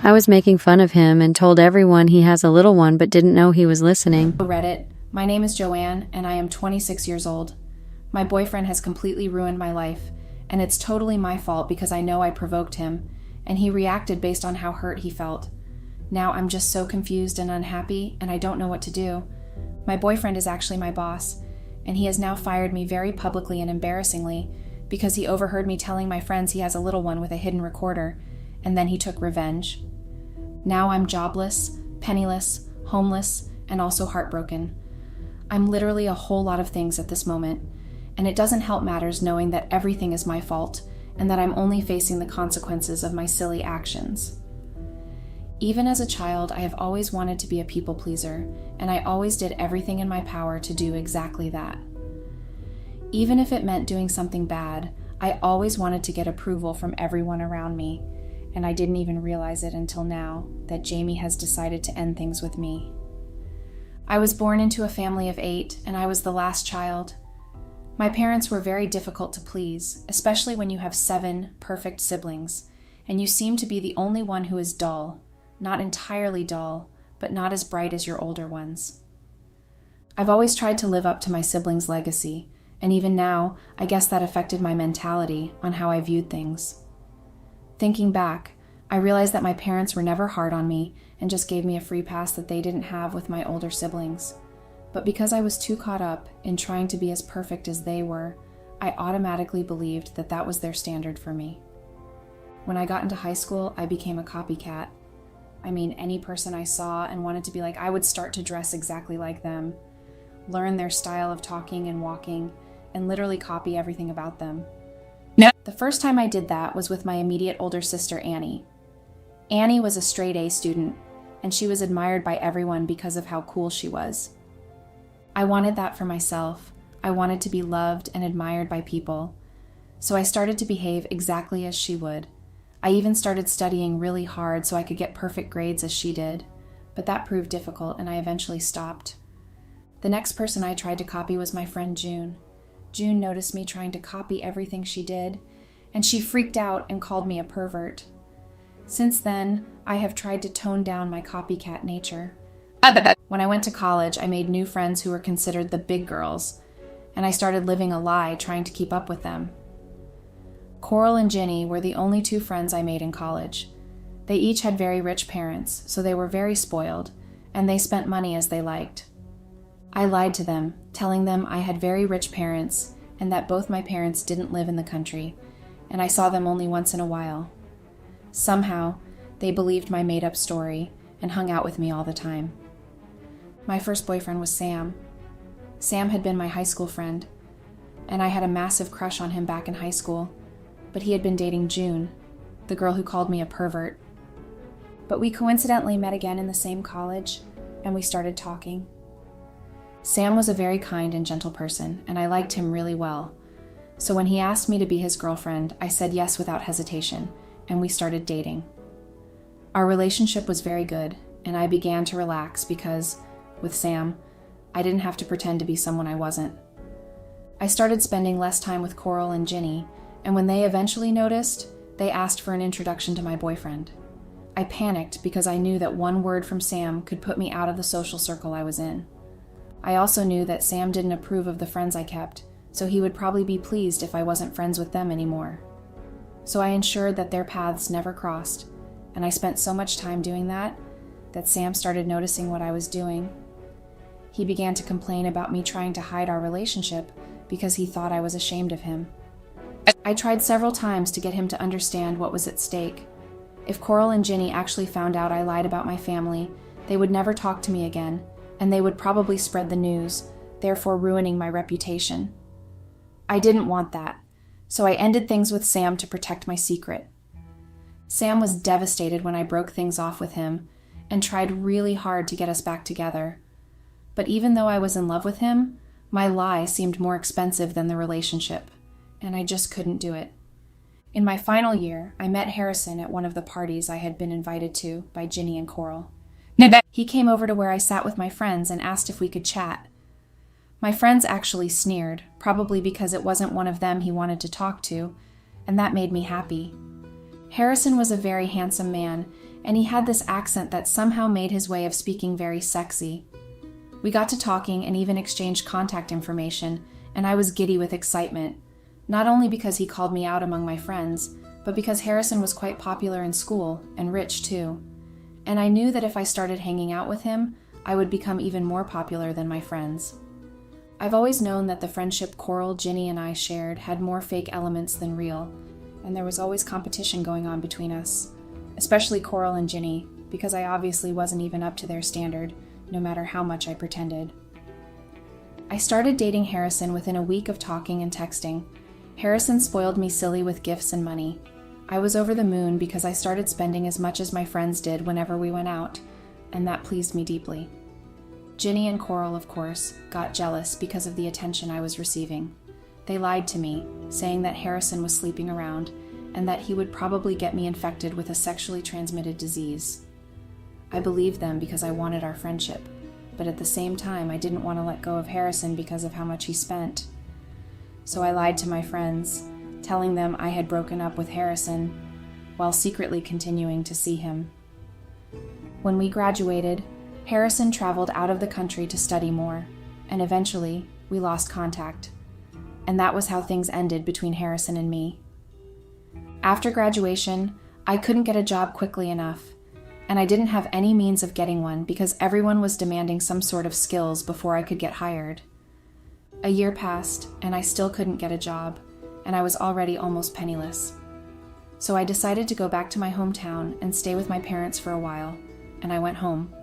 I was making fun of him and told everyone he has a little one but didn't know he was listening. Reddit. My name is Joanne and I am 26 years old. My boyfriend has completely ruined my life, and it's totally my fault because I know I provoked him, and he reacted based on how hurt he felt. Now I'm just so confused and unhappy, and I don't know what to do. My boyfriend is actually my boss, and he has now fired me very publicly and embarrassingly because he overheard me telling my friends he has a little one with a hidden recorder, and then he took revenge. Now I'm jobless, penniless, homeless, and also heartbroken. I'm literally a whole lot of things at this moment, and it doesn't help matters knowing that everything is my fault and that I'm only facing the consequences of my silly actions. Even as a child, I have always wanted to be a people pleaser, and I always did everything in my power to do exactly that. Even if it meant doing something bad, I always wanted to get approval from everyone around me, and I didn't even realize it until now that Jamie has decided to end things with me. I was born into a family of 8, and I was the last child. My parents were very difficult to please, especially when you have 7 perfect siblings, and you seem to be the only one who is dull, not entirely dull, but not as bright as your older ones. I've always tried to live up to my siblings' legacy, and even now, I guess that affected my mentality on how I viewed things. Thinking back, I realized that my parents were never hard on me and just gave me a free pass that they didn't have with my older siblings. But because I was too caught up in trying to be as perfect as they were, I automatically believed that that was their standard for me. When I got into high school, I became a copycat. I mean, any person I saw and wanted to be like, I would start to dress exactly like them, learn their style of talking and walking, and literally copy everything about them. No. The first time I did that was with my immediate older sister, Annie. Annie was a straight A student, and she was admired by everyone because of how cool she was. I wanted that for myself. I wanted to be loved and admired by people. So I started to behave exactly as she would. I even started studying really hard so I could get perfect grades as she did, but that proved difficult and I eventually stopped. The next person I tried to copy was my friend June. June noticed me trying to copy everything she did, and she freaked out and called me a pervert. Since then, I have tried to tone down my copycat nature. When I went to college, I made new friends who were considered the big girls, and I started living a lie trying to keep up with them. Coral and Ginny were the only 2 friends I made in college. They each had very rich parents, so they were very spoiled, and they spent money as they liked. I lied to them, telling them I had very rich parents and that both my parents didn't live in the country, and I saw them only once in a while. Somehow, they believed my made-up story and hung out with me all the time. My first boyfriend was Sam. Sam had been my high school friend, and I had a massive crush on him back in high school, but he had been dating June, the girl who called me a pervert. But we coincidentally met again in the same college, and we started talking. Sam was a very kind and gentle person, and I liked him really well. So when he asked me to be his girlfriend, I said yes without hesitation, and we started dating. Our relationship was very good, and I began to relax because, with Sam, I didn't have to pretend to be someone I wasn't. I started spending less time with Coral and Ginny, and when they eventually noticed, they asked for an introduction to my boyfriend. I panicked because I knew that one word from Sam could put me out of the social circle I was in. I also knew that Sam didn't approve of the friends I kept, so he would probably be pleased if I wasn't friends with them anymore. So I ensured that their paths never crossed, and I spent so much time doing that Sam started noticing what I was doing. He began to complain about me trying to hide our relationship because he thought I was ashamed of him. I tried several times to get him to understand what was at stake. If Coral and Ginny actually found out I lied about my family, they would never talk to me again, and they would probably spread the news, therefore ruining my reputation. I didn't want that, so I ended things with Sam to protect my secret. Sam was devastated when I broke things off with him and tried really hard to get us back together. But even though I was in love with him, my lie seemed more expensive than the relationship, and I just couldn't do it. In my final year, I met Harrison at one of the parties I had been invited to by Ginny and Coral. He came over to where I sat with my friends and asked if we could chat. My friends actually sneered, probably because it wasn't one of them he wanted to talk to, and that made me happy. Harrison was a very handsome man, and he had this accent that somehow made his way of speaking very sexy. We got to talking and even exchanged contact information, and I was giddy with excitement, not only because he called me out among my friends, but because Harrison was quite popular in school, and rich too. And I knew that if I started hanging out with him, I would become even more popular than my friends. I've always known that the friendship Coral, Ginny, and I shared had more fake elements than real, and there was always competition going on between us, especially Coral and Ginny, because I obviously wasn't even up to their standard, no matter how much I pretended. I started dating Harrison within a week of talking and texting. Harrison spoiled me silly with gifts and money. I was over the moon because I started spending as much as my friends did whenever we went out, and that pleased me deeply. Ginny and Coral, of course, got jealous because of the attention I was receiving. They lied to me, saying that Harrison was sleeping around, and that he would probably get me infected with a sexually transmitted disease. I believed them because I wanted our friendship, but at the same time I didn't want to let go of Harrison because of how much he spent. So I lied to my friends, telling them I had broken up with Harrison, while secretly continuing to see him. When we graduated, Harrison traveled out of the country to study more, and eventually we lost contact. And that was how things ended between Harrison and me. After graduation, I couldn't get a job quickly enough, and I didn't have any means of getting one because everyone was demanding some sort of skills before I could get hired. A year passed, and I still couldn't get a job, and I was already almost penniless. So I decided to go back to my hometown and stay with my parents for a while, and I went home.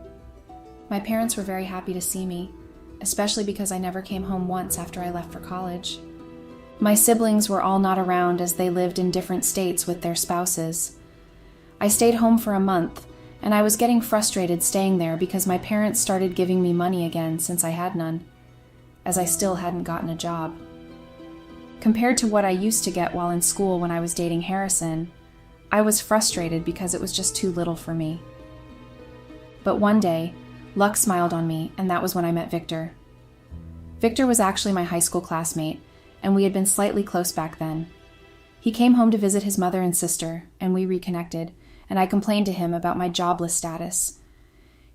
My parents were very happy to see me, especially because I never came home once after I left for college. My siblings were all not around as they lived in different states with their spouses. I stayed home for a month, and I was getting frustrated staying there because my parents started giving me money again since I had none, as I still hadn't gotten a job. Compared to what I used to get while in school when I was dating Harrison, I was frustrated because it was just too little for me. But one day, luck smiled on me, and that was when I met Victor. Victor was actually my high school classmate, and we had been slightly close back then. He came home to visit his mother and sister, and we reconnected, and I complained to him about my jobless status.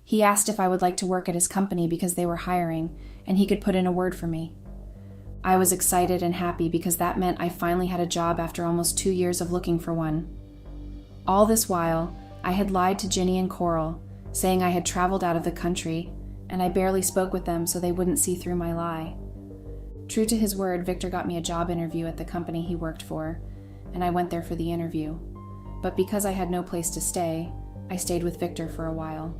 He asked if I would like to work at his company because they were hiring, and he could put in a word for me. I was excited and happy because that meant I finally had a job after almost 2 years of looking for one. All this while, I had lied to Ginny and Coral, saying I had traveled out of the country, and I barely spoke with them so they wouldn't see through my lie. True to his word, Victor got me a job interview at the company he worked for, and I went there for the interview. But because I had no place to stay, I stayed with Victor for a while.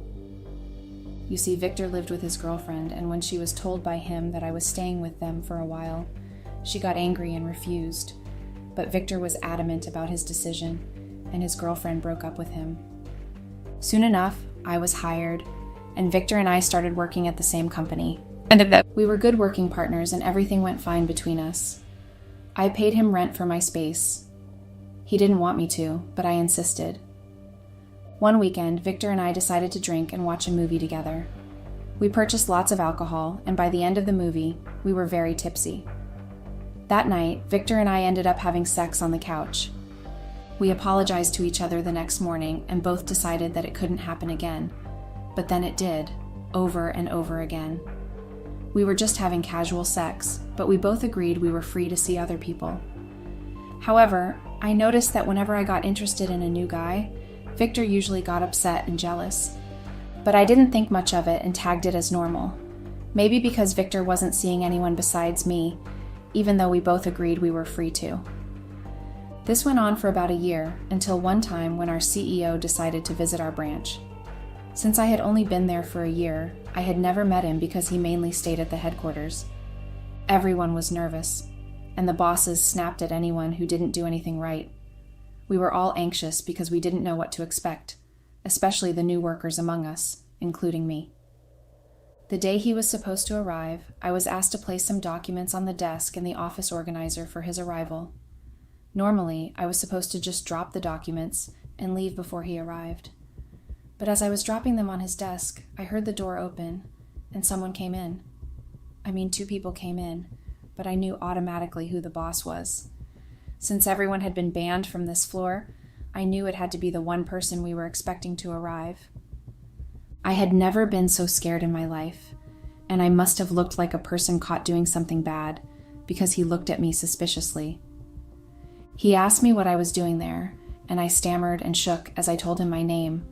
You see, Victor lived with his girlfriend, and when she was told by him that I was staying with them for a while, she got angry and refused. But Victor was adamant about his decision, and his girlfriend broke up with him. Soon enough, I was hired, and Victor and I started working at the same company. We were good working partners, and everything went fine between us. I paid him rent for my space. He didn't want me to, but I insisted. One weekend, Victor and I decided to drink and watch a movie together. We purchased lots of alcohol, and by the end of the movie, we were very tipsy. That night, Victor and I ended up having sex on the couch. We apologized to each other the next morning and both decided that it couldn't happen again. But then it did, over and over again. We were just having casual sex, but we both agreed we were free to see other people. However, I noticed that whenever I got interested in a new guy, Victor usually got upset and jealous. But I didn't think much of it and tagged it as normal. Maybe because Victor wasn't seeing anyone besides me, even though we both agreed we were free to. This went on for about a year, until one time when our CEO decided to visit our branch. Since I had only been there for a year, I had never met him because he mainly stayed at the headquarters. Everyone was nervous, and the bosses snapped at anyone who didn't do anything right. We were all anxious because we didn't know what to expect, especially the new workers among us, including me. The day he was supposed to arrive, I was asked to place some documents on the desk in the office organizer for his arrival. Normally, I was supposed to just drop the documents and leave before he arrived. But as I was dropping them on his desk, I heard the door open, and someone came in. I mean, 2 people came in, but I knew automatically who the boss was. Since everyone had been banned from this floor, I knew it had to be the one person we were expecting to arrive. I had never been so scared in my life, and I must have looked like a person caught doing something bad because he looked at me suspiciously. He asked me what I was doing there, and I stammered and shook as I told him my name,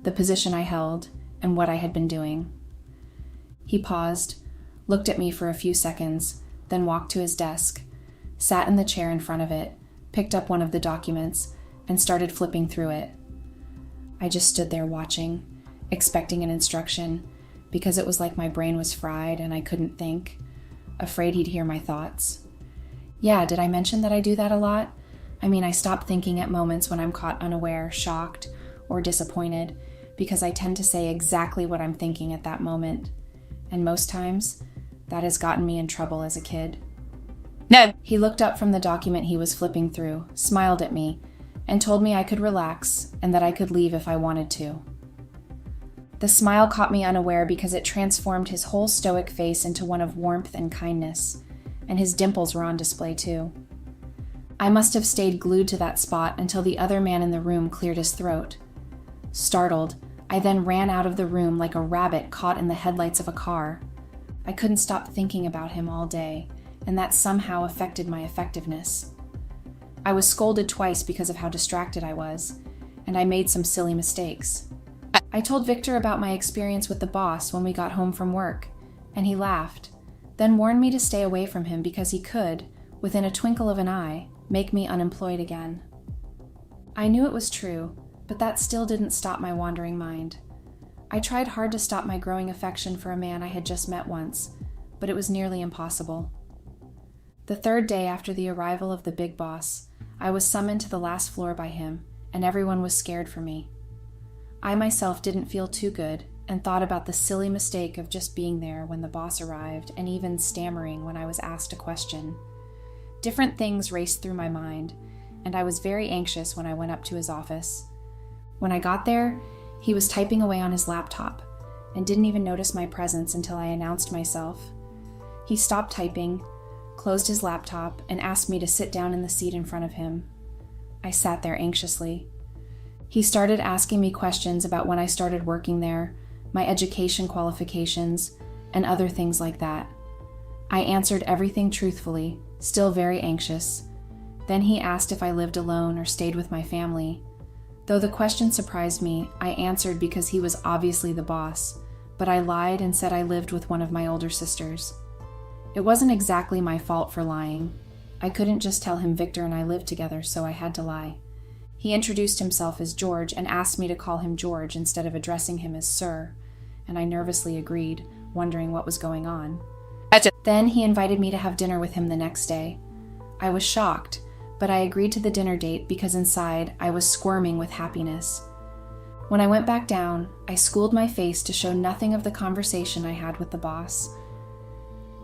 the position I held, and what I had been doing. He paused, looked at me for a few seconds, then walked to his desk, sat in the chair in front of it, picked up one of the documents, and started flipping through it. I just stood there watching, expecting an instruction, because it was like my brain was fried and I couldn't think, afraid he'd hear my thoughts. Yeah, did I mention that I do that a lot? I stop thinking at moments when I'm caught unaware, shocked, or disappointed, because I tend to say exactly what I'm thinking at that moment. And most times, that has gotten me in trouble as a kid. No. He looked up from the document he was flipping through, smiled at me, and told me I could relax and that I could leave if I wanted to. The smile caught me unaware because it transformed his whole stoic face into one of warmth and kindness, and his dimples were on display too. I must have stayed glued to that spot until the other man in the room cleared his throat. Startled, I then ran out of the room like a rabbit caught in the headlights of a car. I couldn't stop thinking about him all day, and that somehow affected my effectiveness. I was scolded twice because of how distracted I was, and I made some silly mistakes. I told Victor about my experience with the boss when we got home from work, and he laughed, then warned me to stay away from him because he could, within a twinkle of an eye, make me unemployed again. I knew it was true, but that still didn't stop my wandering mind. I tried hard to stop my growing affection for a man I had just met once, but it was nearly impossible. The third day after the arrival of the big boss, I was summoned to the last floor by him, and everyone was scared for me. I myself didn't feel too good, and thought about the silly mistake of just being there when the boss arrived and even stammering when I was asked a question. Different things raced through my mind, and I was very anxious when I went up to his office. When I got there, he was typing away on his laptop, and didn't even notice my presence until I announced myself. He stopped typing, closed his laptop, and asked me to sit down in the seat in front of him. I sat there anxiously. He started asking me questions about when I started working there, my education qualifications, and other things like that. I answered everything truthfully, still very anxious. Then he asked if I lived alone or stayed with my family. Though the question surprised me, I answered because he was obviously the boss, but I lied and said I lived with one of my older sisters. It wasn't exactly my fault for lying. I couldn't just tell him Victor and I lived together, so I had to lie. He introduced himself as George and asked me to call him George instead of addressing him as Sir, and I nervously agreed, wondering what was going on. Then he invited me to have dinner with him the next day. I was shocked, but I agreed to the dinner date because inside I was squirming with happiness. When I went back down, I schooled my face to show nothing of the conversation I had with the boss.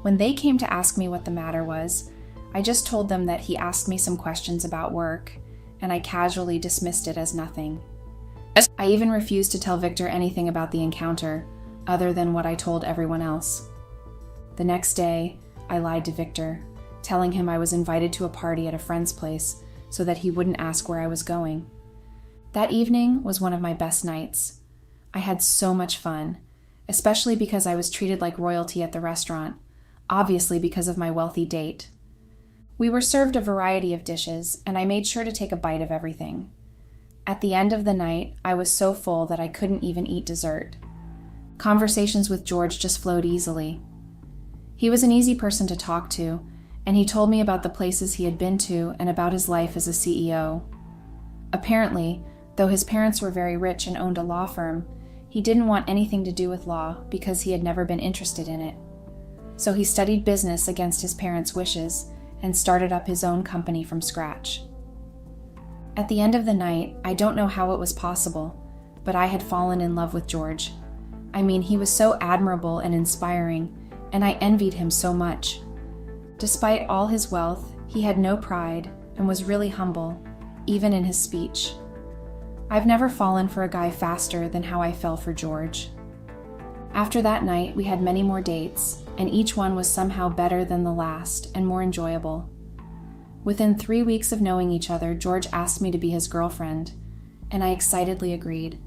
When they came to ask me what the matter was, I just told them that he asked me some questions about work, and I casually dismissed it as nothing. I even refused to tell Victor anything about the encounter, other than what I told everyone else. The next day, I lied to Victor, telling him I was invited to a party at a friend's place so that he wouldn't ask where I was going. That evening was one of my best nights. I had so much fun, especially because I was treated like royalty at the restaurant, obviously because of my wealthy date. We were served a variety of dishes, and I made sure to take a bite of everything. At the end of the night, I was so full that I couldn't even eat dessert. Conversations with George just flowed easily. He was an easy person to talk to, and he told me about the places he had been to and about his life as a CEO. Apparently, though his parents were very rich and owned a law firm, he didn't want anything to do with law because he had never been interested in it. So he studied business against his parents' wishes and started up his own company from scratch. At the end of the night, I don't know how it was possible, but I had fallen in love with George. He was so admirable and inspiring, and I envied him so much. Despite all his wealth, he had no pride and was really humble, even in his speech. I've never fallen for a guy faster than how I fell for George. After that night, we had many more dates, and each one was somehow better than the last and more enjoyable. Within 3 weeks of knowing each other, George asked me to be his girlfriend, and I excitedly agreed.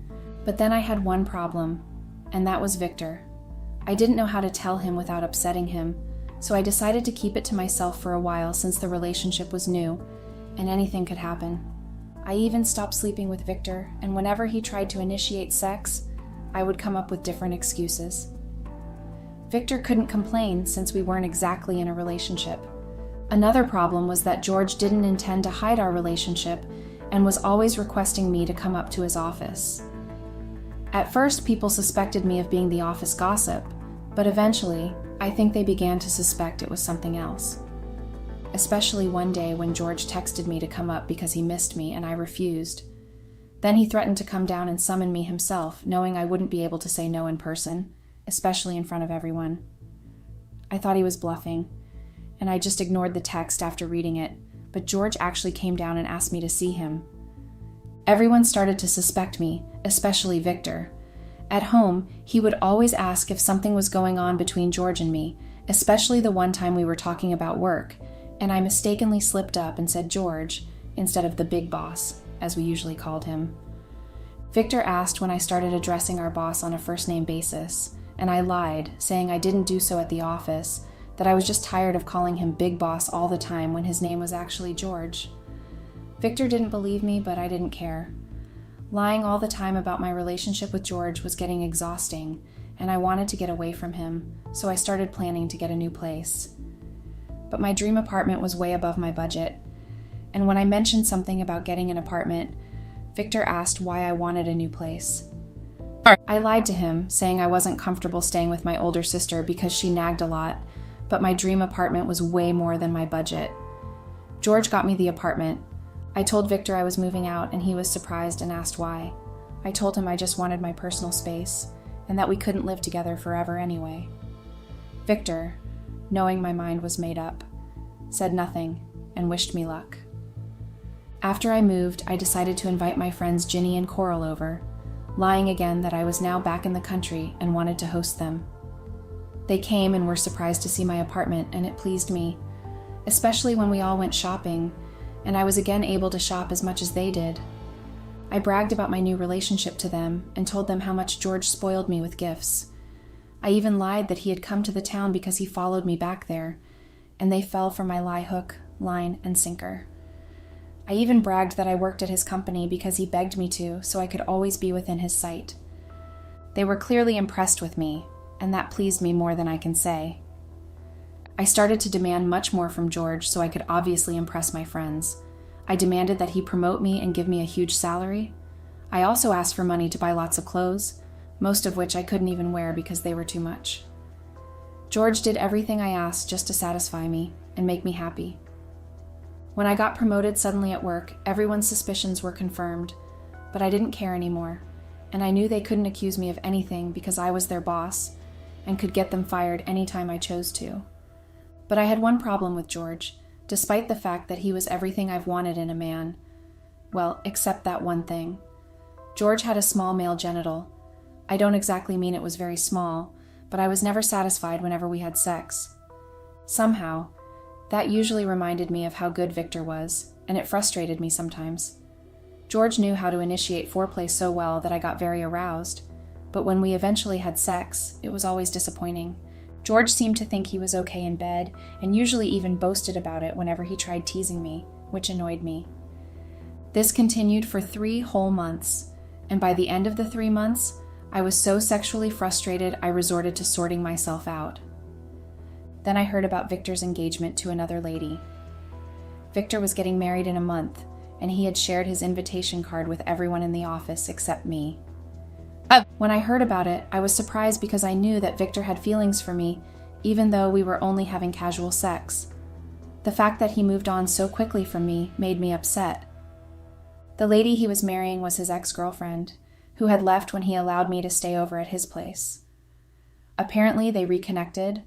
But then I had one problem, and that was Victor. I didn't know how to tell him without upsetting him, so I decided to keep it to myself for a while since the relationship was new, and anything could happen. I even stopped sleeping with Victor, and whenever he tried to initiate sex, I would come up with different excuses. Victor couldn't complain since we weren't exactly in a relationship. Another problem was that George didn't intend to hide our relationship and was always requesting me to come up to his office. At first, people suspected me of being the office gossip, but eventually, I think they began to suspect it was something else. Especially one day when George texted me to come up because he missed me and I refused. Then he threatened to come down and summon me himself, knowing I wouldn't be able to say no in person, especially in front of everyone. I thought he was bluffing, and I just ignored the text after reading it, but George actually came down and asked me to see him. Everyone started to suspect me, especially Victor. At home, he would always ask if something was going on between George and me, especially the one time we were talking about work, and I mistakenly slipped up and said George instead of the big boss, as we usually called him. Victor asked when I started addressing our boss on a first-name basis, and I lied, saying I didn't do so at the office, that I was just tired of calling him Big Boss all the time when his name was actually George. Victor didn't believe me, but I didn't care. Lying all the time about my relationship with George was getting exhausting, and I wanted to get away from him, so I started planning to get a new place. But my dream apartment was way above my budget, and when I mentioned something about getting an apartment, Victor asked why I wanted a new place. I lied to him, saying I wasn't comfortable staying with my older sister because she nagged a lot, but my dream apartment was way more than my budget. George got me the apartment. I told Victor I was moving out, and he was surprised and asked why. I told him I just wanted my personal space, and that we couldn't live together forever anyway. Victor, knowing my mind was made up, said nothing and wished me luck. After I moved, I decided to invite my friends Ginny and Coral over, lying again that I was now back in the country and wanted to host them. They came and were surprised to see my apartment, and it pleased me, especially when we all went shopping, and I was again able to shop as much as they did. I bragged about my new relationship to them and told them how much George spoiled me with gifts. I even lied that he had come to the town because he followed me back there, and they fell for my lie hook, line, and sinker. I even bragged that I worked at his company because he begged me to, so I could always be within his sight. They were clearly impressed with me, and that pleased me more than I can say. I started to demand much more from George so I could obviously impress my friends. I demanded that he promote me and give me a huge salary. I also asked for money to buy lots of clothes, most of which I couldn't even wear because they were too much. George did everything I asked just to satisfy me and make me happy. When I got promoted suddenly at work, everyone's suspicions were confirmed, but I didn't care anymore, and I knew they couldn't accuse me of anything because I was their boss and could get them fired anytime I chose to. But I had one problem with George, despite the fact that he was everything I've wanted in a man. Well, except that one thing. George had a small male genital. I don't exactly mean it was very small, but I was never satisfied whenever we had sex. Somehow, that usually reminded me of how good Victor was, and it frustrated me sometimes. George knew how to initiate foreplay so well that I got very aroused, but when we eventually had sex, it was always disappointing. George seemed to think he was okay in bed, and usually even boasted about it whenever he tried teasing me, which annoyed me. This continued for 3 whole months, and by the end of the 3 months, I was so sexually frustrated I resorted to sorting myself out. Then I heard about Victor's engagement to another lady. Victor was getting married in a month, and he had shared his invitation card with everyone in the office except me. When I heard about it, I was surprised because I knew that Victor had feelings for me, even though we were only having casual sex. The fact that he moved on so quickly from me made me upset. The lady he was marrying was his ex-girlfriend, who had left when he allowed me to stay over at his place. Apparently, they reconnected,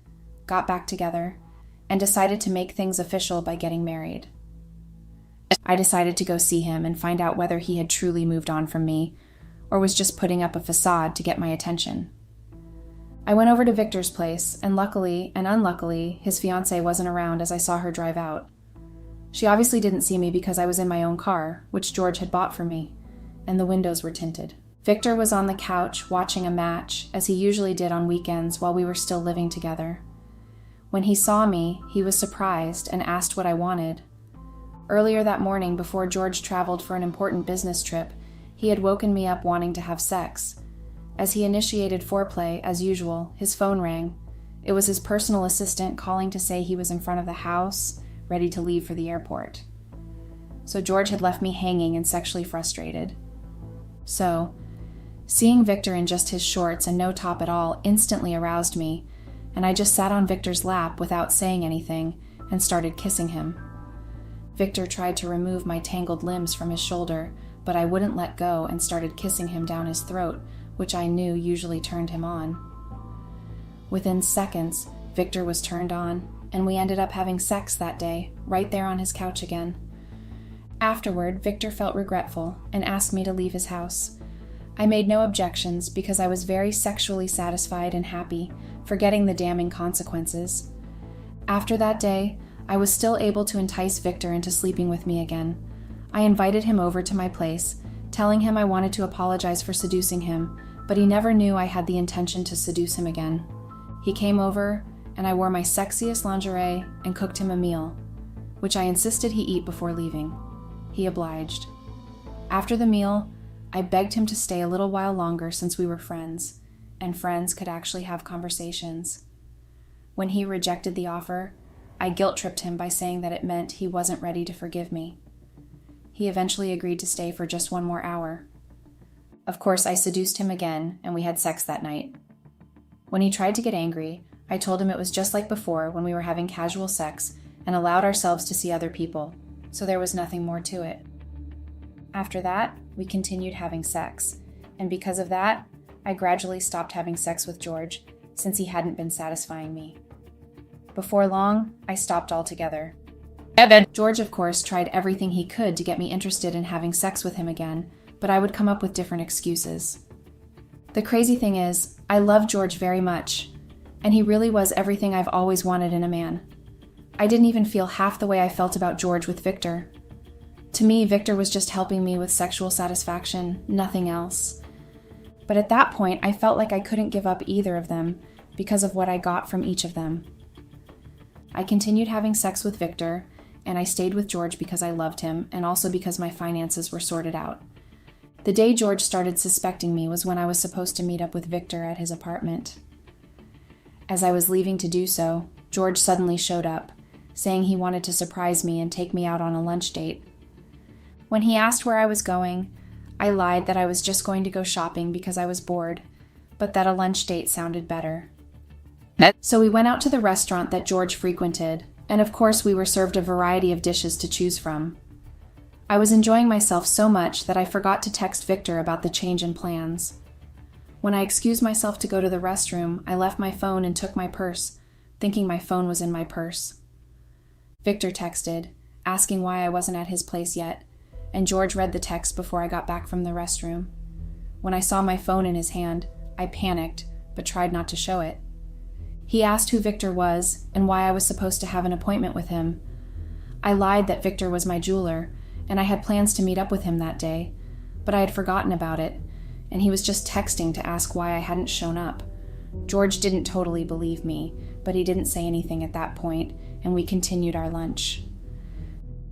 got back together, and decided to make things official by getting married. I decided to go see him and find out whether he had truly moved on from me, or was just putting up a facade to get my attention. I went over to Victor's place, and luckily and unluckily, his fiancée wasn't around as I saw her drive out. She obviously didn't see me because I was in my own car, which George had bought for me, and the windows were tinted. Victor was on the couch watching a match, as he usually did on weekends while we were still living together. When he saw me, he was surprised and asked what I wanted. Earlier that morning, before George traveled for an important business trip, he had woken me up wanting to have sex. As he initiated foreplay, as usual, his phone rang. It was his personal assistant calling to say he was in front of the house, ready to leave for the airport. So George had left me hanging and sexually frustrated. So, seeing Victor in just his shorts and no top at all instantly aroused me, and I just sat on Victor's lap without saying anything and started kissing him. Victor tried to remove my tangled limbs from his shoulder, but I wouldn't let go and started kissing him down his throat, which I knew usually turned him on. Within seconds, Victor was turned on, and we ended up having sex that day, right there on his couch again. Afterward, Victor felt regretful and asked me to leave his house. I made no objections because I was very sexually satisfied and happy, forgetting the damning consequences. After that day, I was still able to entice Victor into sleeping with me again. I invited him over to my place, telling him I wanted to apologize for seducing him, but he never knew I had the intention to seduce him again. He came over, and I wore my sexiest lingerie and cooked him a meal, which I insisted he eat before leaving. He obliged. After the meal, I begged him to stay a little while longer since we were friends, and friends could actually have conversations. When he rejected the offer, I guilt-tripped him by saying that it meant he wasn't ready to forgive me. He eventually agreed to stay for just 1 more hour. Of course, I seduced him again, and we had sex that night. When he tried to get angry, I told him it was just like before when we were having casual sex and allowed ourselves to see other people, so there was nothing more to it. After that, we continued having sex, and because of that, I gradually stopped having sex with George since he hadn't been satisfying me. Before long, I stopped altogether. George, of course, tried everything he could to get me interested in having sex with him again, but I would come up with different excuses. The crazy thing is, I love George very much, and he really was everything I've always wanted in a man. I didn't even feel half the way I felt about George with Victor. To me, Victor was just helping me with sexual satisfaction, nothing else. But at that point, I felt like I couldn't give up either of them because of what I got from each of them. I continued having sex with Victor, and I stayed with George because I loved him and also because my finances were sorted out. The day George started suspecting me was when I was supposed to meet up with Victor at his apartment. As I was leaving to do so, George suddenly showed up, saying he wanted to surprise me and take me out on a lunch date. When he asked where I was going, I lied that I was just going to go shopping because I was bored, but that a lunch date sounded better. So we went out to the restaurant that George frequented, and of course we were served a variety of dishes to choose from. I was enjoying myself so much that I forgot to text Victor about the change in plans. When I excused myself to go to the restroom, I left my phone and took my purse, thinking my phone was in my purse. Victor texted, asking why I wasn't at his place yet, and George read the text before I got back from the restroom. When I saw my phone in his hand, I panicked, but tried not to show it. He asked who Victor was and why I was supposed to have an appointment with him. I lied that Victor was my jeweler, and I had plans to meet up with him that day, but I had forgotten about it, and he was just texting to ask why I hadn't shown up. George didn't totally believe me, but he didn't say anything at that point, and we continued our lunch.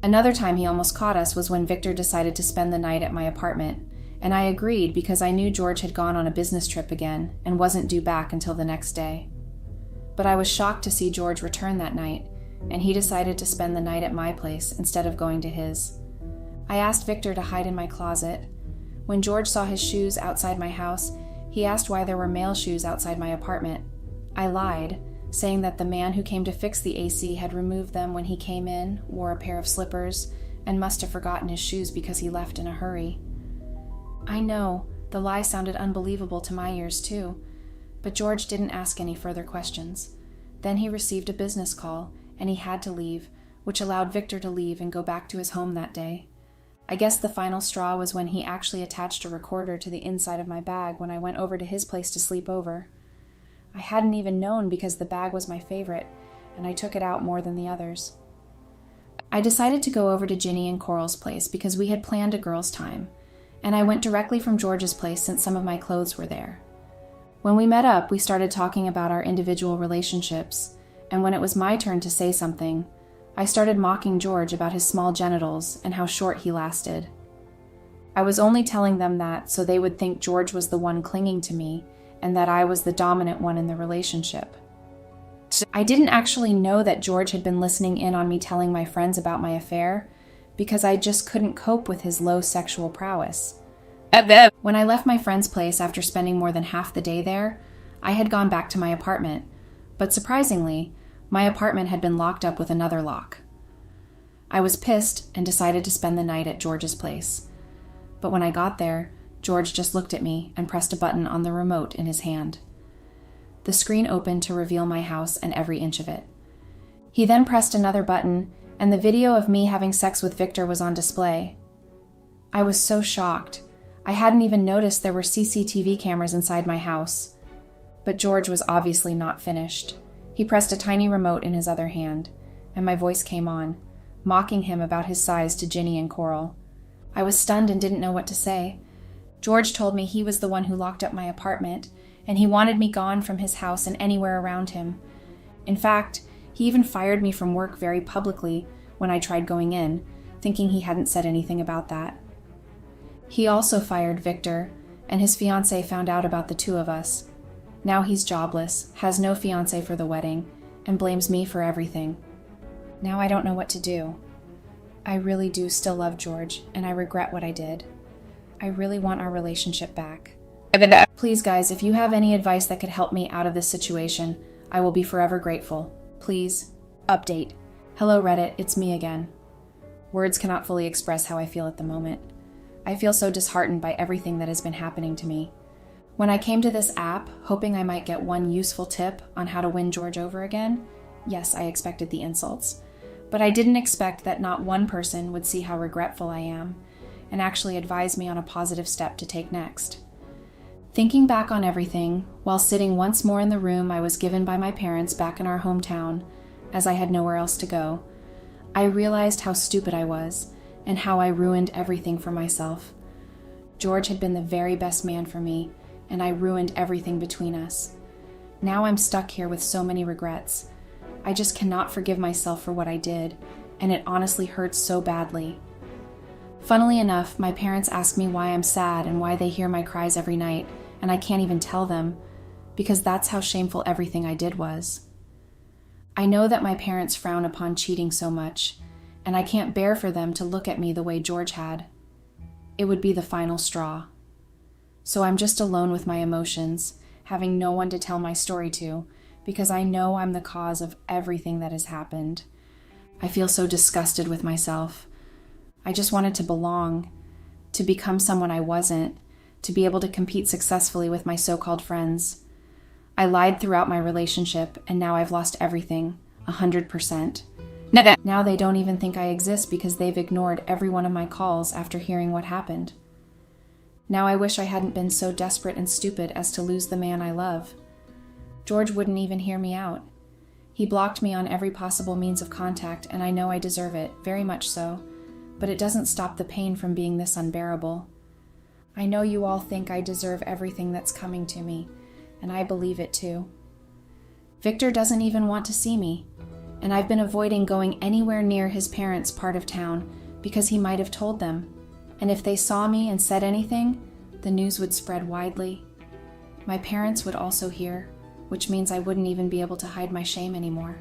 Another time he almost caught us was when Victor decided to spend the night at my apartment, and I agreed because I knew George had gone on a business trip again and wasn't due back until the next day. But I was shocked to see George return that night, and he decided to spend the night at my place instead of going to his. I asked Victor to hide in my closet. When George saw his shoes outside my house, he asked why there were male shoes outside my apartment. I lied, saying that the man who came to fix the AC had removed them when he came in, wore a pair of slippers, and must have forgotten his shoes because he left in a hurry. I know, the lie sounded unbelievable to my ears too, but George didn't ask any further questions. Then he received a business call, and he had to leave, which allowed Victor to leave and go back to his home that day. I guess the final straw was when he actually attached a recorder to the inside of my bag when I went over to his place to sleep over. I hadn't even known because the bag was my favorite, and I took it out more than the others. I decided to go over to Ginny and Coral's place because we had planned a girls' time, and I went directly from George's place since some of my clothes were there. When we met up, we started talking about our individual relationships, and when it was my turn to say something, I started mocking George about his small genitals and how short he lasted. I was only telling them that so they would think George was the one clinging to me and that I was the dominant one in the relationship. I didn't actually know that George had been listening in on me telling my friends about my affair because I just couldn't cope with his low sexual prowess. When I left my friend's place after spending more than half the day there, I had gone back to my apartment, but surprisingly, my apartment had been locked up with another lock. I was pissed and decided to spend the night at George's place. But when I got there, George just looked at me and pressed a button on the remote in his hand. The screen opened to reveal my house and every inch of it. He then pressed another button, and the video of me having sex with Victor was on display. I was so shocked. I hadn't even noticed there were CCTV cameras inside my house. But George was obviously not finished. He pressed a tiny remote in his other hand, and my voice came on, mocking him about his size to Ginny and Coral. I was stunned and didn't know what to say. George told me he was the one who locked up my apartment, and he wanted me gone from his house and anywhere around him. In fact, he even fired me from work very publicly when I tried going in, thinking he hadn't said anything about that. He also fired Victor, and his fiancée found out about the two of us. Now he's jobless, has no fiancée for the wedding, and blames me for everything. Now I don't know what to do. I really do still love George, and I regret what I did. I really want our relationship back. Please, guys, if you have any advice that could help me out of this situation, I will be forever grateful. Please. Update. Hello, Reddit, it's me again. Words cannot fully express how I feel at the moment. I feel so disheartened by everything that has been happening to me. When I came to this app, hoping I might get one useful tip on how to win George over again, yes, I expected the insults. But I didn't expect that not one person would see how regretful I am and actually advise me on a positive step to take next. Thinking back on everything, while sitting once more in the room I was given by my parents back in our hometown, as I had nowhere else to go, I realized how stupid I was and how I ruined everything for myself. George had been the very best man for me, and I ruined everything between us. Now I'm stuck here with so many regrets. I just cannot forgive myself for what I did, and it honestly hurts so badly. Funnily enough, my parents ask me why I'm sad and why they hear my cries every night, and I can't even tell them, because that's how shameful everything I did was. I know that my parents frown upon cheating so much, and I can't bear for them to look at me the way George had. It would be the final straw. So I'm just alone with my emotions, having no one to tell my story to, because I know I'm the cause of everything that has happened. I feel so disgusted with myself. I just wanted to belong, to become someone I wasn't, to be able to compete successfully with my so-called friends. I lied throughout my relationship, and now I've lost everything, 100%. Now they don't even think I exist because they've ignored every one of my calls after hearing what happened. Now I wish I hadn't been so desperate and stupid as to lose the man I love. George wouldn't even hear me out. He blocked me on every possible means of contact, and I know I deserve it, very much so, but it doesn't stop the pain from being this unbearable. I know you all think I deserve everything that's coming to me, and I believe it too. Victor doesn't even want to see me, and I've been avoiding going anywhere near his parents' part of town because he might have told them, and if they saw me and said anything, the news would spread widely. My parents would also hear, which means I wouldn't even be able to hide my shame anymore.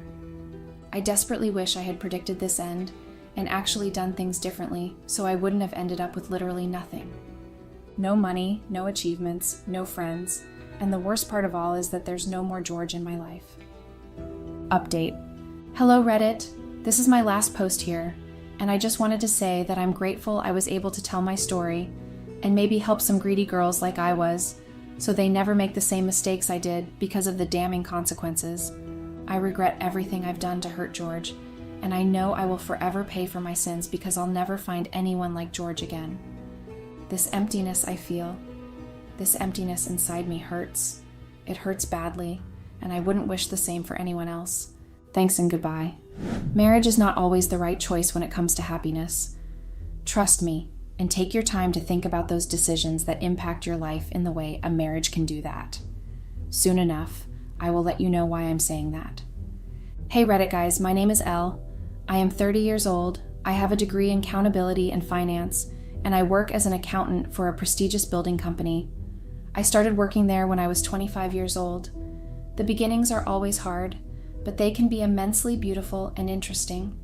I desperately wish I had predicted this end and actually done things differently so I wouldn't have ended up with literally nothing. No money, no achievements, no friends, and the worst part of all is that there's no more George in my life. Update. Hello Reddit, this is my last post here, and I just wanted to say that I'm grateful I was able to tell my story and maybe help some greedy girls like I was so they never make the same mistakes I did because of the damning consequences. I regret everything I've done to hurt George, and I know I will forever pay for my sins because I'll never find anyone like George again. This emptiness I feel, this emptiness inside me hurts. It hurts badly, and I wouldn't wish the same for anyone else. Thanks and goodbye. Marriage is not always the right choice when it comes to happiness. Trust me, and take your time to think about those decisions that impact your life in the way a marriage can do that. Soon enough, I will let you know why I'm saying that. Hey Reddit guys, my name is Elle. I am 30 years old, I have a degree in accountability and finance, and I work as an accountant for a prestigious building company. I started working there when I was 25 years old. The beginnings are always hard, but they can be immensely beautiful and interesting.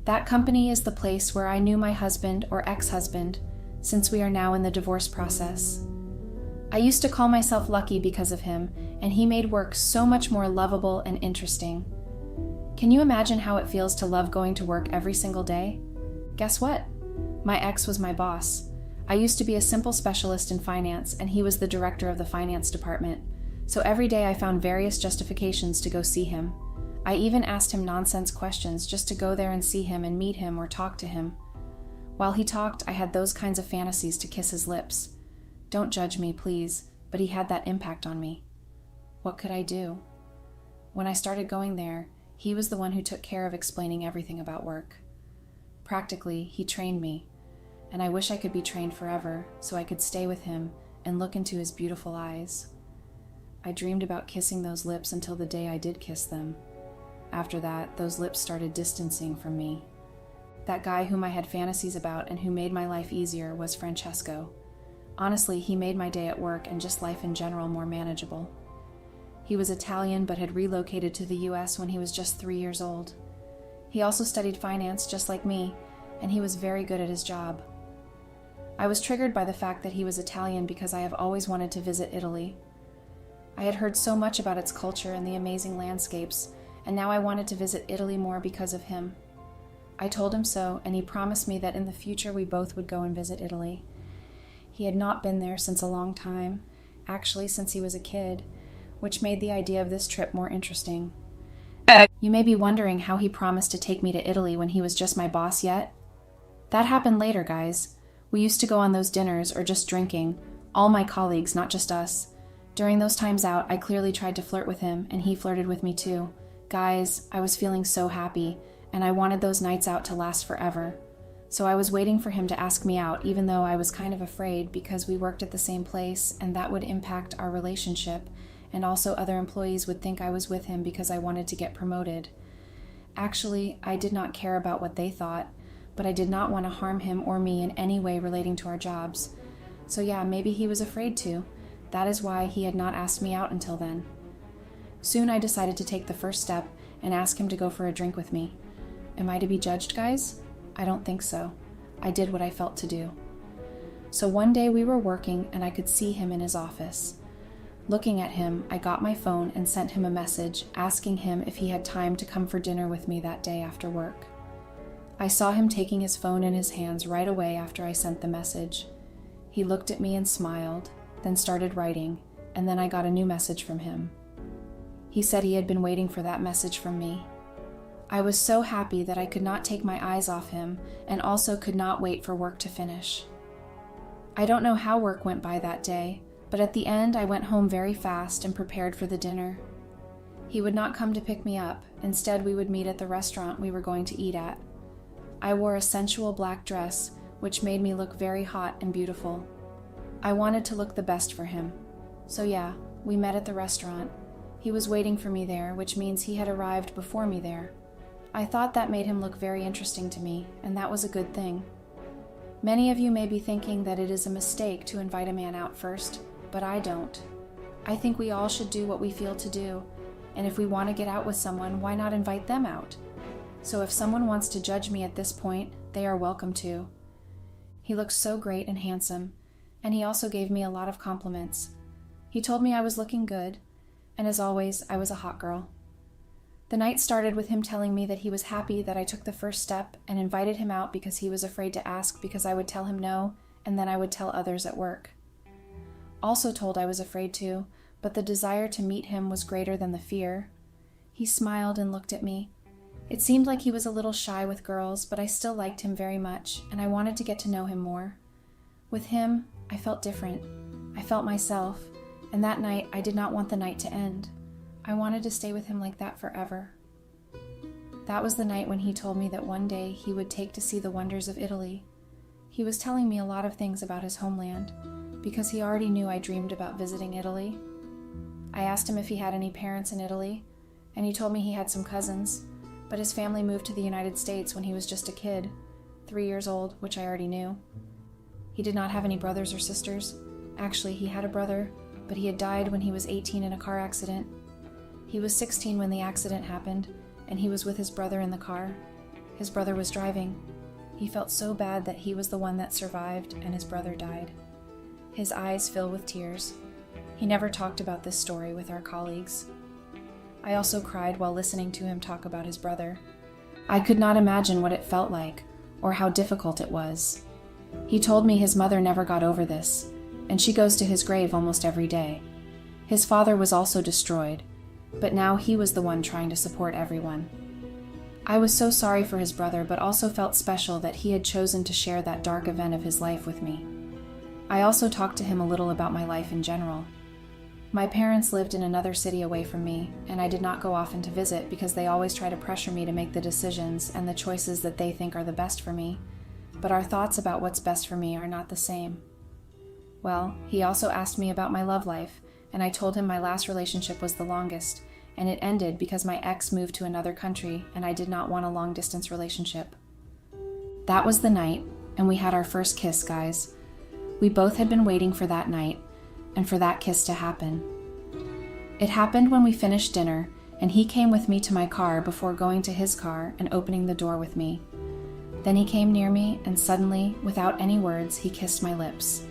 That company is the place where I knew my husband or ex-husband, since we are now in the divorce process. I used to call myself lucky because of him, and he made work so much more lovable and interesting. Can you imagine how it feels to love going to work every single day? Guess what? My ex was my boss. I used to be a simple specialist in finance, and he was the director of the finance department, so every day I found various justifications to go see him. I even asked him nonsense questions just to go there and see him and meet him or talk to him. While he talked, I had those kinds of fantasies to kiss his lips. Don't judge me, please, but he had that impact on me. What could I do? When I started going there, he was the one who took care of explaining everything about work. Practically, he trained me, and I wish I could be trained forever so I could stay with him and look into his beautiful eyes. I dreamed about kissing those lips until the day I did kiss them. After that, those lips started distancing from me. That guy whom I had fantasies about and who made my life easier was Francesco. Honestly, he made my day at work and just life in general more manageable. He was Italian but had relocated to the US when he was just 3 years old. He also studied finance just like me, and he was very good at his job. I was triggered by the fact that he was Italian because I have always wanted to visit Italy. I had heard so much about its culture and the amazing landscapes, and now I wanted to visit Italy more because of him. I told him so, and he promised me that in the future we both would go and visit Italy. He had not been there since a long time, actually since he was a kid, which made the idea of this trip more interesting. You may be wondering how he promised to take me to Italy when he was just my boss yet. That happened later, guys. We used to go on those dinners or just drinking, all my colleagues, not just us. During those times out, I clearly tried to flirt with him, and he flirted with me too. Guys, I was feeling so happy, and I wanted those nights out to last forever. So I was waiting for him to ask me out, even though I was kind of afraid because we worked at the same place and that would impact our relationship, and also other employees would think I was with him because I wanted to get promoted. Actually, I did not care about what they thought, but I did not want to harm him or me in any way relating to our jobs. So yeah, maybe he was afraid to. That is why he had not asked me out until then. Soon I decided to take the first step and ask him to go for a drink with me. Am I to be judged, guys? I don't think so. I did what I felt to do. So one day we were working and I could see him in his office. Looking at him, I got my phone and sent him a message asking him if he had time to come for dinner with me that day after work. I saw him taking his phone in his hands right away after I sent the message. He looked at me and smiled, then started writing, and then I got a new message from him. He said he had been waiting for that message from me. I was so happy that I could not take my eyes off him and also could not wait for work to finish. I don't know how work went by that day, but at the end I went home very fast and prepared for the dinner. He would not come to pick me up. Instead, we would meet at the restaurant we were going to eat at. I wore a sensual black dress, which made me look very hot and beautiful. I wanted to look the best for him. So yeah, we met at the restaurant. He was waiting for me there, which means he had arrived before me there. I thought that made him look very interesting to me, and that was a good thing. Many of you may be thinking that it is a mistake to invite a man out first, but I don't. I think we all should do what we feel to do, and if we want to get out with someone, why not invite them out? So if someone wants to judge me at this point, they are welcome to. He looked so great and handsome, and he also gave me a lot of compliments. He told me I was looking good, and as always, I was a hot girl. The night started with him telling me that he was happy that I took the first step and invited him out because he was afraid to ask because I would tell him no, and then I would tell others at work. Also told I was afraid to, but the desire to meet him was greater than the fear. He smiled and looked at me. It seemed like he was a little shy with girls, but I still liked him very much, and I wanted to get to know him more. With him, I felt different. I felt myself, and that night I did not want the night to end. I wanted to stay with him like that forever. That was the night when he told me that one day he would take to see the wonders of Italy. He was telling me a lot of things about his homeland, because he already knew I dreamed about visiting Italy. I asked him if he had any parents in Italy, and he told me he had some cousins, but his family moved to the United States when he was just a kid, 3 years old, which I already knew. He did not have any brothers or sisters. Actually, he had a brother, but he had died when he was 18 in a car accident. He was 16 when the accident happened, and he was with his brother in the car. His brother was driving. He felt so bad that he was the one that survived and his brother died. His eyes fill with tears. He never talked about this story with our colleagues. I also cried while listening to him talk about his brother. I could not imagine what it felt like or how difficult it was. He told me his mother never got over this, and she goes to his grave almost every day. His father was also destroyed, but now he was the one trying to support everyone. I was so sorry for his brother, but also felt special that he had chosen to share that dark event of his life with me. I also talked to him a little about my life in general. My parents lived in another city away from me, and I did not go often to visit because they always try to pressure me to make the decisions and the choices that they think are the best for me, but our thoughts about what's best for me are not the same. Well, he also asked me about my love life, and I told him my last relationship was the longest, and it ended because my ex moved to another country and I did not want a long-distance relationship. That was the night, and we had our first kiss, guys. We both had been waiting for that night, and for that kiss to happen. It happened when we finished dinner, and he came with me to my car before going to his car and opening the door with me. Then he came near me, and suddenly, without any words, he kissed my lips.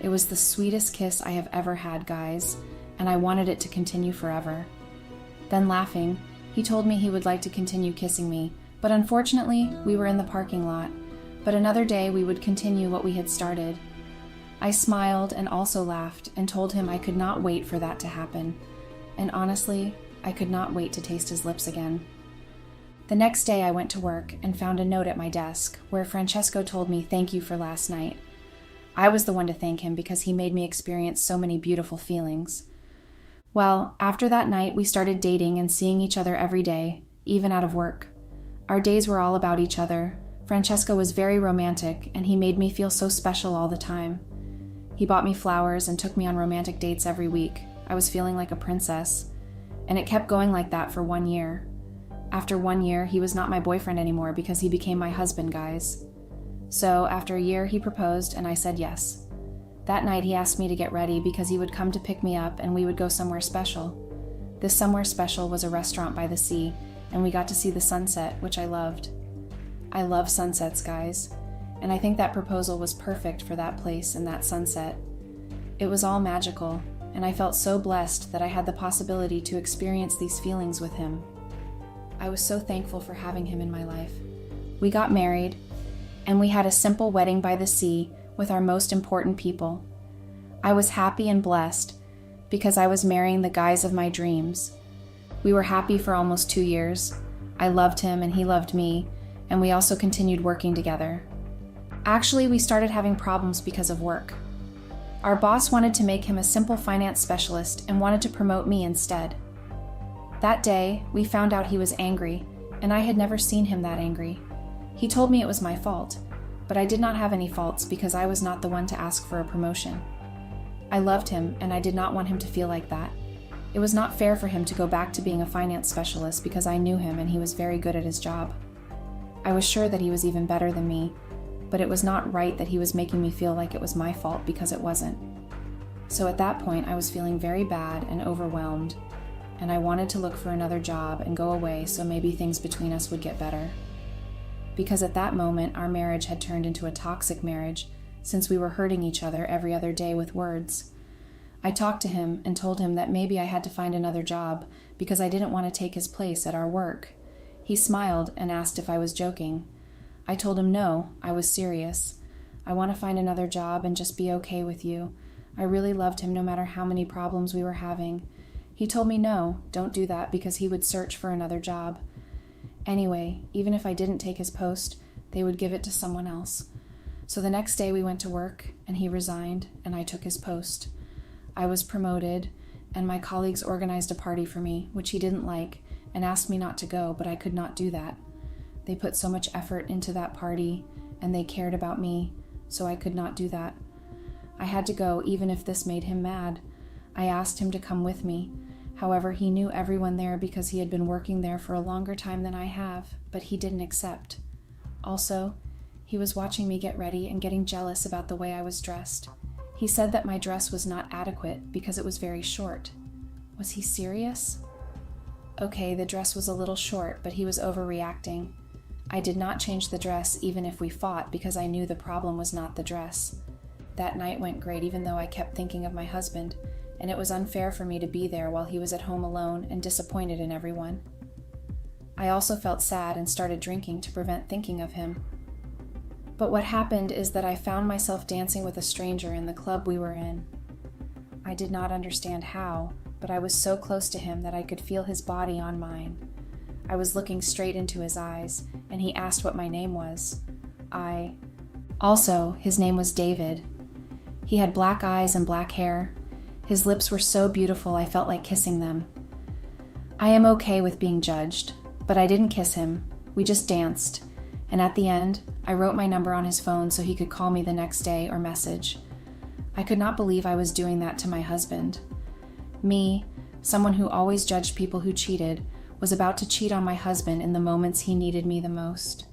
It was the sweetest kiss I have ever had, guys, and I wanted it to continue forever. Then laughing, he told me he would like to continue kissing me, but unfortunately, we were in the parking lot. But another day we would continue what we had started. I smiled and also laughed and told him I could not wait for that to happen. And honestly, I could not wait to taste his lips again. The next day I went to work and found a note at my desk where Francesco told me thank you for last night. I was the one to thank him because he made me experience so many beautiful feelings. Well, after that night we started dating and seeing each other every day, even out of work. Our days were all about each other. Francesco was very romantic and he made me feel so special all the time. He bought me flowers and took me on romantic dates every week. I was feeling like a princess. And it kept going like that for 1 year. After 1 year, he was not my boyfriend anymore because he became my husband, guys. So after a year, he proposed and I said yes. That night, he asked me to get ready because he would come to pick me up and we would go somewhere special. This somewhere special was a restaurant by the sea, and we got to see the sunset, which I loved. I love sunsets, guys. And I think that proposal was perfect for that place and that sunset. It was all magical, and I felt so blessed that I had the possibility to experience these feelings with him. I was so thankful for having him in my life. We got married, and we had a simple wedding by the sea with our most important people. I was happy and blessed because I was marrying the guys of my dreams. We were happy for almost 2 years. I loved him and he loved me, and we also continued working together. Actually, we started having problems because of work. Our boss wanted to make him a simple finance specialist and wanted to promote me instead. That day, we found out he was angry, and I had never seen him that angry. He told me it was my fault, but I did not have any faults because I was not the one to ask for a promotion. I loved him, and I did not want him to feel like that. It was not fair for him to go back to being a finance specialist because I knew him and he was very good at his job. I was sure that he was even better than me, but it was not right that he was making me feel like it was my fault because it wasn't. So at that point, I was feeling very bad and overwhelmed, and I wanted to look for another job and go away so maybe things between us would get better. Because at that moment, our marriage had turned into a toxic marriage since we were hurting each other every other day with words. I talked to him and told him that maybe I had to find another job because I didn't want to take his place at our work. He smiled and asked if I was joking. I told him no, I was serious. I want to find another job and just be okay with you. I really loved him no matter how many problems we were having. He told me no, don't do that because he would search for another job. Anyway, even if I didn't take his post, they would give it to someone else. So the next day we went to work and he resigned and I took his post. I was promoted and my colleagues organized a party for me, which he didn't like, and asked me not to go, but I could not do that. They put so much effort into that party, and they cared about me, so I could not do that. I had to go, even if this made him mad. I asked him to come with me. However, he knew everyone there because he had been working there for a longer time than I have, but he didn't accept. Also, he was watching me get ready and getting jealous about the way I was dressed. He said that my dress was not adequate because it was very short. Was he serious? Okay, the dress was a little short, but he was overreacting. I did not change the dress even if we fought because I knew the problem was not the dress. That night went great even though I kept thinking of my husband, and it was unfair for me to be there while he was at home alone and disappointed in everyone. I also felt sad and started drinking to prevent thinking of him. But what happened is that I found myself dancing with a stranger in the club we were in. I did not understand how, but I was so close to him that I could feel his body on mine. I was looking straight into his eyes, and he asked what my name was. Also, his name was David. He had black eyes and black hair. His lips were so beautiful I felt like kissing them. I am okay with being judged, but I didn't kiss him. We just danced, and at the end, I wrote my number on his phone so he could call me the next day or message. I could not believe I was doing that to my husband. Me, someone who always judged people who cheated, was about to cheat on my husband in the moments he needed me the most.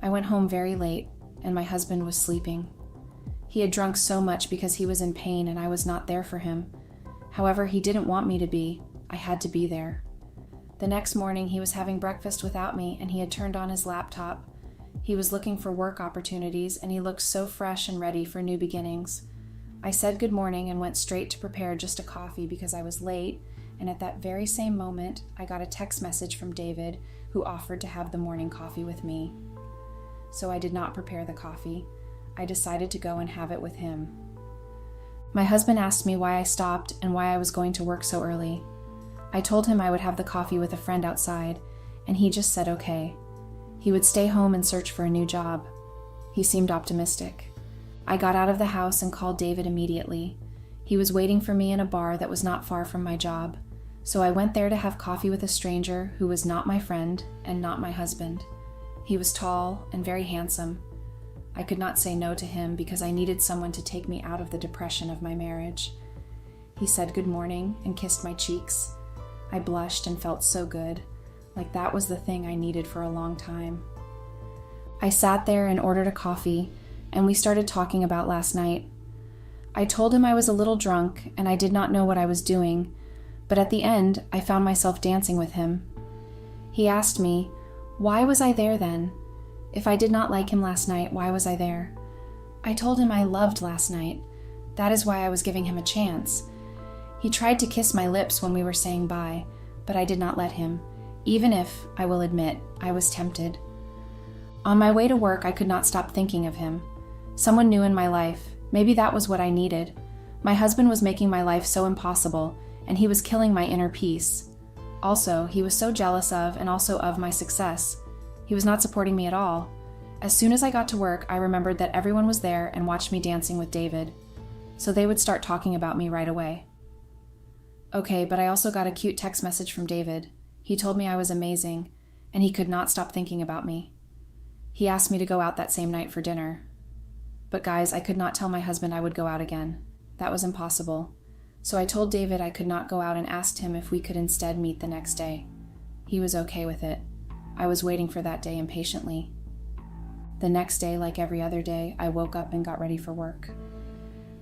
I went home very late, and my husband was sleeping. He had drunk so much because he was in pain and I was not there for him. However, he didn't want me to be. I had to be there. The next morning, he was having breakfast without me, and he had turned on his laptop. He was looking for work opportunities, and he looked so fresh and ready for new beginnings. I said good morning and went straight to prepare just a coffee because I was late, and at that very same moment, I got a text message from David, who offered to have the morning coffee with me. So I did not prepare the coffee. I decided to go and have it with him. My husband asked me why I stopped and why I was going to work so early. I told him I would have the coffee with a friend outside, and he just said okay. He would stay home and search for a new job. He seemed optimistic. I got out of the house and called David immediately. He was waiting for me in a bar that was not far from my job, so I went there to have coffee with a stranger who was not my friend and not my husband. He was tall and very handsome. I could not say no to him because I needed someone to take me out of the depression of my marriage. He said good morning and kissed my cheeks. I blushed and felt so good, like that was the thing I needed for a long time. I sat there and ordered a coffee, and we started talking about last night. I told him I was a little drunk and I did not know what I was doing, but at the end, I found myself dancing with him. He asked me, why was I there then? If I did not like him last night, why was I there? I told him I loved last night. That is why I was giving him a chance. He tried to kiss my lips when we were saying bye, but I did not let him, even if, I will admit, I was tempted. On my way to work, I could not stop thinking of him. Someone new in my life. Maybe that was what I needed. My husband was making my life so impossible, and he was killing my inner peace. Also, he was so jealous of and also of my success. He was not supporting me at all. As soon as I got to work, I remembered that everyone was there and watched me dancing with David. So they would start talking about me right away. Okay, but I also got a cute text message from David. He told me I was amazing, and he could not stop thinking about me. He asked me to go out that same night for dinner. But guys, I could not tell my husband I would go out again. That was impossible. So I told David I could not go out and asked him if we could instead meet the next day. He was okay with it. I was waiting for that day impatiently. The next day, like every other day, I woke up and got ready for work.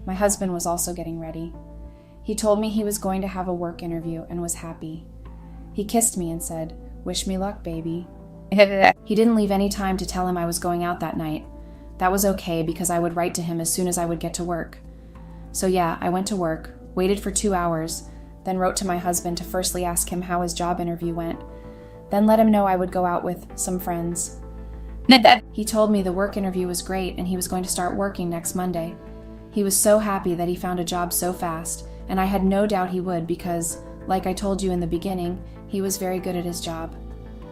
My husband was also getting ready. He told me he was going to have a work interview and was happy. He kissed me and said, "Wish me luck, baby." He didn't leave any time to tell him I was going out that night. That was okay because I would write to him as soon as I would get to work. So yeah, I went to work, waited for 2 hours, then wrote to my husband to firstly ask him how his job interview went, then let him know I would go out with some friends. He told me the work interview was great and he was going to start working next Monday. He was so happy that he found a job so fast, and I had no doubt he would because, like I told you in the beginning, he was very good at his job.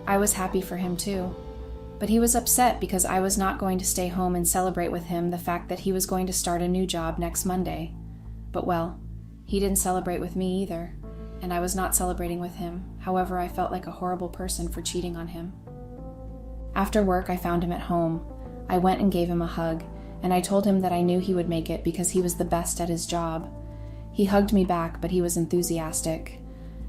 I was happy for him too. But he was upset because I was not going to stay home and celebrate with him the fact that he was going to start a new job next Monday. But well, he didn't celebrate with me either, and I was not celebrating with him. However, I felt like a horrible person for cheating on him. After work, I found him at home. I went and gave him a hug, and I told him that I knew he would make it because he was the best at his job. He hugged me back, but he was enthusiastic.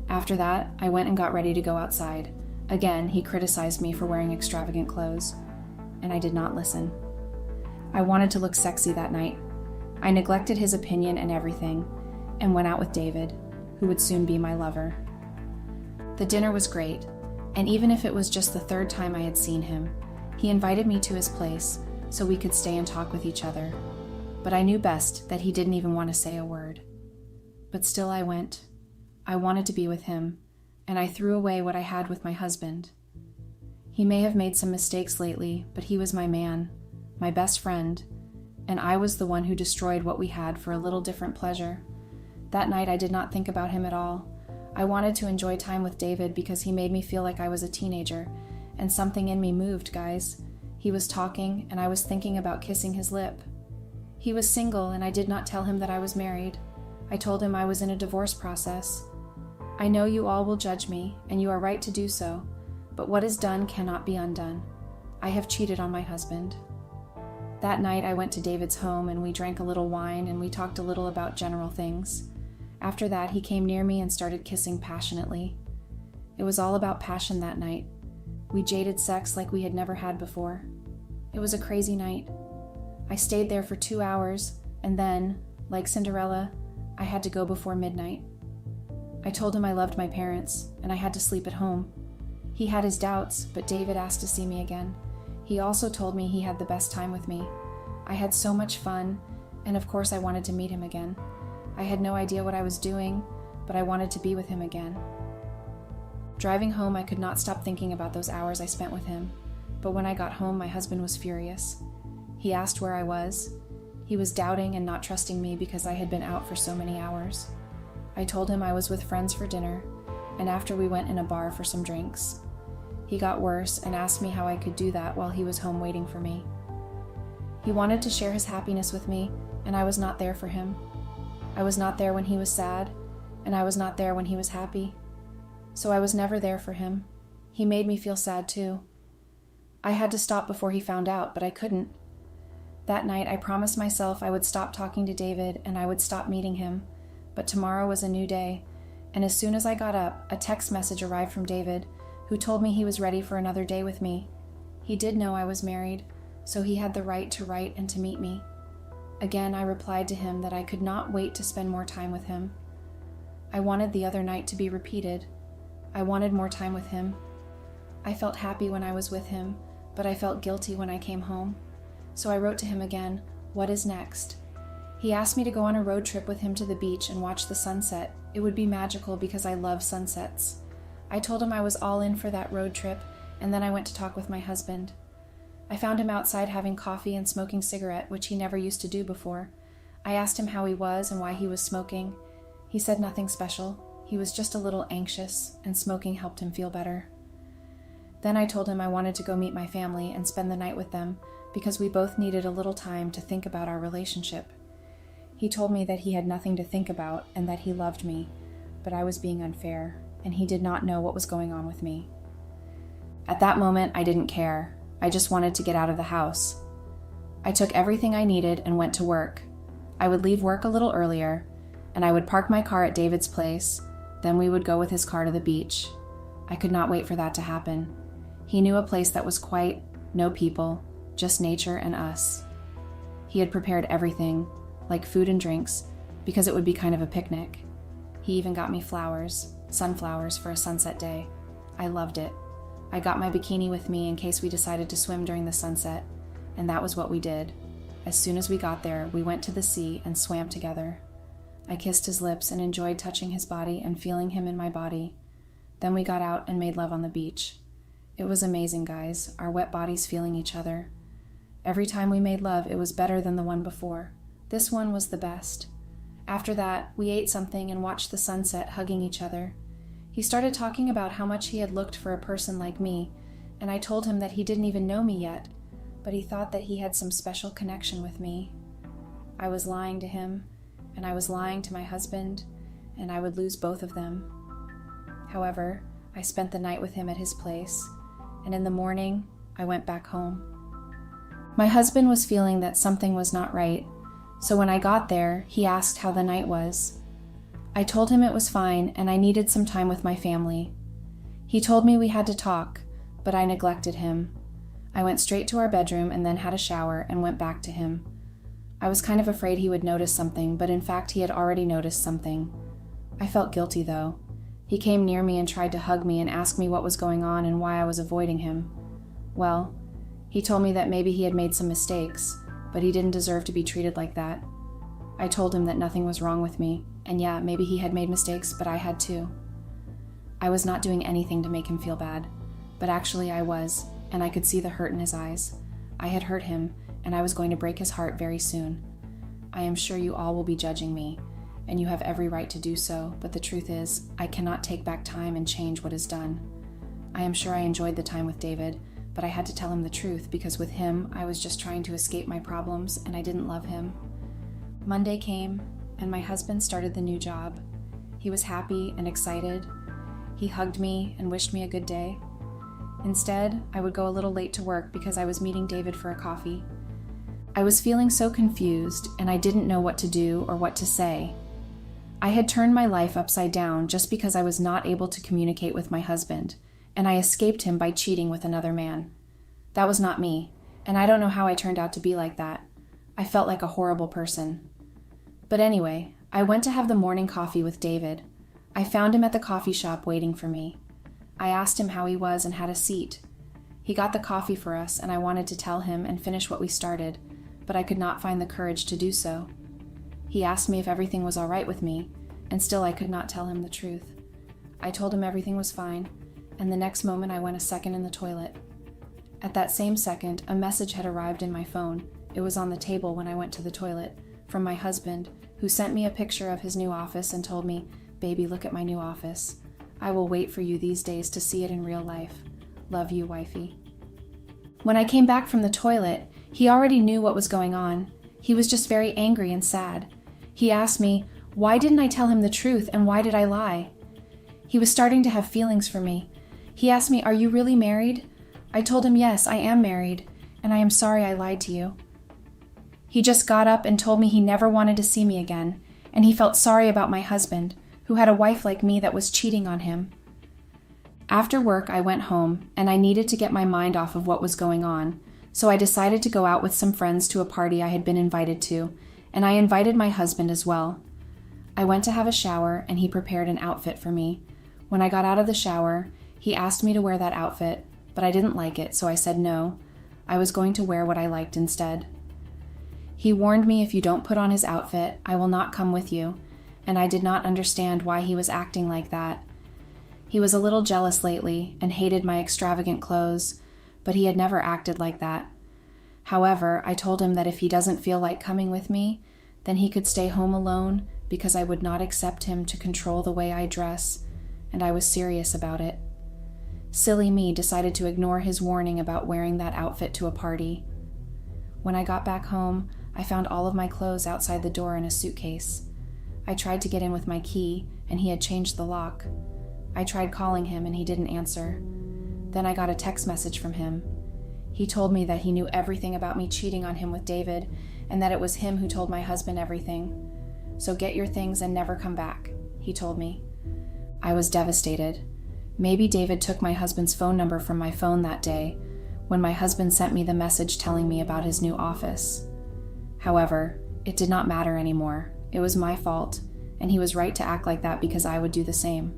After that, I went and got ready to go outside. Again, he criticized me for wearing extravagant clothes, and I did not listen. I wanted to look sexy that night. I neglected his opinion and everything, and went out with David, who would soon be my lover. The dinner was great, and even if it was just the third time I had seen him, he invited me to his place so we could stay and talk with each other. But I knew best that he didn't even want to say a word. But still I went. I wanted to be with him, and I threw away what I had with my husband. He may have made some mistakes lately, but he was my man, my best friend, and I was the one who destroyed what we had for a little different pleasure. That night I did not think about him at all. I wanted to enjoy time with David because he made me feel like I was a teenager, and something in me moved, guys. He was talking, and I was thinking about kissing his lip. He was single, and I did not tell him that I was married. I told him I was in a divorce process. I know you all will judge me, and you are right to do so, but what is done cannot be undone. I have cheated on my husband. That night I went to David's home, and we drank a little wine, and we talked a little about general things. After that, he came near me and started kissing passionately. It was all about passion that night. We jaded sex like we had never had before. It was a crazy night. I stayed there for 2 hours, and then, like Cinderella, I had to go before midnight. I told him I loved my parents, and I had to sleep at home. He had his doubts, but David asked to see me again. He also told me he had the best time with me. I had so much fun, and of course I wanted to meet him again. I had no idea what I was doing, but I wanted to be with him again. Driving home, I could not stop thinking about those hours I spent with him, but when I got home, my husband was furious. He asked where I was. He was doubting and not trusting me because I had been out for so many hours. I told him I was with friends for dinner, and after we went in a bar for some drinks. He got worse and asked me how I could do that while he was home waiting for me. He wanted to share his happiness with me, and I was not there for him. I was not there when he was sad, and I was not there when he was happy. So I was never there for him. He made me feel sad too. I had to stop before he found out, but I couldn't. That night I promised myself I would stop talking to David and I would stop meeting him, but tomorrow was a new day, and as soon as I got up, a text message arrived from David, who told me he was ready for another day with me. He did know I was married, so he had the right to write and to meet me. Again, I replied to him that I could not wait to spend more time with him. I wanted the other night to be repeated. I wanted more time with him. I felt happy when I was with him, but I felt guilty when I came home. So I wrote to him again, "What is next?" He asked me to go on a road trip with him to the beach and watch the sunset. It would be magical because I love sunsets. I told him I was all in for that road trip, and then I went to talk with my husband. I found him outside having coffee and smoking cigarette, which he never used to do before. I asked him how he was and why he was smoking. He said nothing special. He was just a little anxious, and smoking helped him feel better. Then I told him I wanted to go meet my family and spend the night with them because we both needed a little time to think about our relationship. He told me that he had nothing to think about and that he loved me, but I was being unfair, and he did not know what was going on with me. At that moment, I didn't care. I just wanted to get out of the house. I took everything I needed and went to work. I would leave work a little earlier, and I would park my car at David's place. Then we would go with his car to the beach. I could not wait for that to happen. He knew a place that was quiet, no people, just nature and us. He had prepared everything, like food and drinks, because it would be kind of a picnic. He even got me flowers, sunflowers, for a sunset day. I loved it. I got my bikini with me in case we decided to swim during the sunset, and that was what we did. As soon as we got there, we went to the sea and swam together. I kissed his lips and enjoyed touching his body and feeling him in my body. Then we got out and made love on the beach. It was amazing, guys, our wet bodies feeling each other. Every time we made love, it was better than the one before. This one was the best. After that, we ate something and watched the sunset, hugging each other. He started talking about how much he had looked for a person like me, and I told him that he didn't even know me yet, but he thought that he had some special connection with me. I was lying to him, and I was lying to my husband, and I would lose both of them. However, I spent the night with him at his place, and in the morning, I went back home. My husband was feeling that something was not right, so when I got there, he asked how the night was. I told him it was fine and I needed some time with my family. He told me we had to talk, but I neglected him. I went straight to our bedroom and then had a shower and went back to him. I was kind of afraid he would notice something, but in fact he had already noticed something. I felt guilty though. He came near me and tried to hug me and ask me what was going on and why I was avoiding him. Well, he told me that maybe he had made some mistakes, but he didn't deserve to be treated like that. I told him that nothing was wrong with me, and yeah, maybe he had made mistakes, but I had too. I was not doing anything to make him feel bad, but actually I was, and I could see the hurt in his eyes. I had hurt him, and I was going to break his heart very soon. I am sure you all will be judging me, and you have every right to do so, but the truth is, I cannot take back time and change what is done. I am sure I enjoyed the time with David, but I had to tell him the truth because with him, I was just trying to escape my problems and I didn't love him. Monday came, and my husband started the new job. He was happy and excited. He hugged me and wished me a good day. Instead, I would go a little late to work because I was meeting David for a coffee. I was feeling so confused and I didn't know what to do or what to say. I had turned my life upside down just because I was not able to communicate with my husband, and I escaped him by cheating with another man. That was not me, and I don't know how I turned out to be like that. I felt like a horrible person. But anyway, I went to have the morning coffee with David. I found him at the coffee shop waiting for me. I asked him how he was and had a seat. He got the coffee for us, and I wanted to tell him and finish what we started, but I could not find the courage to do so. He asked me if everything was all right with me, and still I could not tell him the truth. I told him everything was fine, and the next moment I went a second in the toilet. At that same second, a message had arrived in my phone. It was on the table when I went to the toilet, from my husband, who sent me a picture of his new office and told me, "Baby, look at my new office. I will wait for you these days to see it in real life. Love you, wifey." When I came back from the toilet, he already knew what was going on. He was just very angry and sad. He asked me, why didn't I tell him the truth and why did I lie? He was starting to have feelings for me. He asked me, "Are you really married?" I told him, "Yes, I am married, and I am sorry I lied to you." He just got up and told me he never wanted to see me again, and he felt sorry about my husband, who had a wife like me that was cheating on him. After work, I went home, and I needed to get my mind off of what was going on, so I decided to go out with some friends to a party I had been invited to, and I invited my husband as well. I went to have a shower, and he prepared an outfit for me. When I got out of the shower, he asked me to wear that outfit, but I didn't like it, so I said no. I was going to wear what I liked instead. He warned me, if you don't put on his outfit, I will not come with you, and I did not understand why he was acting like that. He was a little jealous lately and hated my extravagant clothes, but he had never acted like that. However, I told him that if he doesn't feel like coming with me, then he could stay home alone because I would not accept him to control the way I dress, and I was serious about it. Silly me decided to ignore his warning about wearing that outfit to a party. When I got back home, I found all of my clothes outside the door in a suitcase. I tried to get in with my key, and he had changed the lock. I tried calling him, and he didn't answer. Then I got a text message from him. He told me that he knew everything about me cheating on him with David, and that it was him who told my husband everything. "So get your things and never come back," he told me. I was devastated. Maybe David took my husband's phone number from my phone that day, when my husband sent me the message telling me about his new office. However, it did not matter anymore. It was my fault, and he was right to act like that because I would do the same.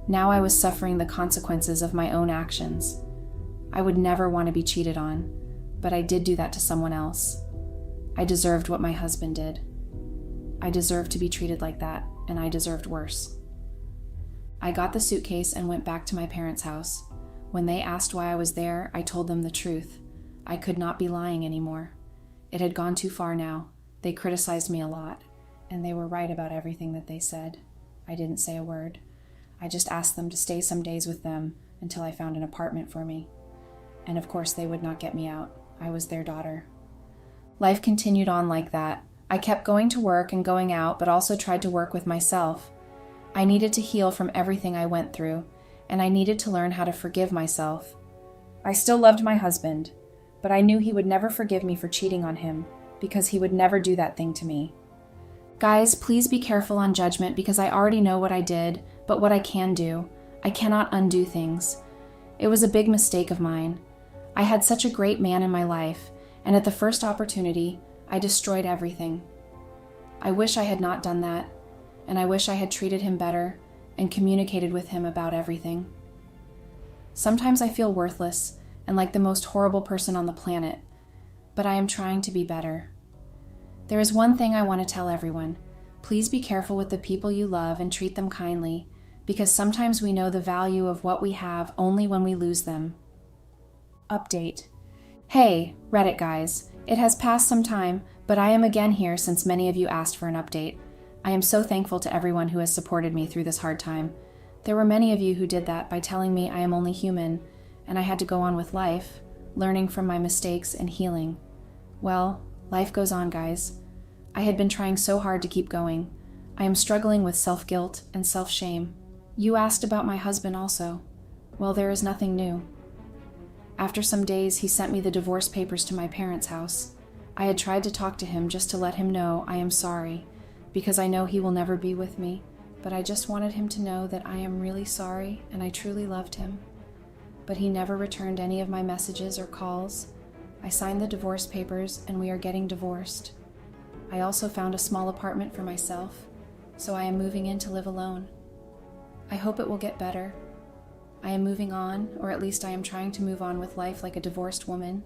Now I was suffering the consequences of my own actions. I would never want to be cheated on, but I did do that to someone else. I deserved what my husband did. I deserved to be treated like that, and I deserved worse. I got the suitcase and went back to my parents' house. When they asked why I was there, I told them the truth. I could not be lying anymore. It had gone too far now. They criticized me a lot, and they were right about everything that they said. I didn't say a word. I just asked them to stay some days with them until I found an apartment for me. And of course they would not get me out. I was their daughter. Life continued on like that. I kept going to work and going out, but also tried to work with myself. I needed to heal from everything I went through, and I needed to learn how to forgive myself. I still loved my husband, but I knew he would never forgive me for cheating on him, because he would never do that thing to me. Guys, please be careful on judgment because I already know what I did, but what I can do. I cannot undo things. It was a big mistake of mine. I had such a great man in my life, and at the first opportunity, I destroyed everything. I wish I had not done that, and I wish I had treated him better and communicated with him about everything. Sometimes I feel worthless and like the most horrible person on the planet, but I am trying to be better. There is one thing I want to tell everyone. Please be careful with the people you love and treat them kindly, because sometimes we know the value of what we have only when we lose them. Update. Hey, Reddit guys. It has passed some time, but I am again here since many of you asked for an update. I am so thankful to everyone who has supported me through this hard time. There were many of you who did that by telling me I am only human, and I had to go on with life, learning from my mistakes and healing. Well, life goes on, guys. I had been trying so hard to keep going. I am struggling with self-guilt and self-shame. You asked about my husband also. Well, there is nothing new. After some days, he sent me the divorce papers to my parents' house. I had tried to talk to him just to let him know I am sorry, because I know he will never be with me, but I just wanted him to know that I am really sorry and I truly loved him. But he never returned any of my messages or calls. I signed the divorce papers and we are getting divorced. I also found a small apartment for myself, so I am moving in to live alone. I hope it will get better. I am moving on, or at least I am trying to move on with life like a divorced woman.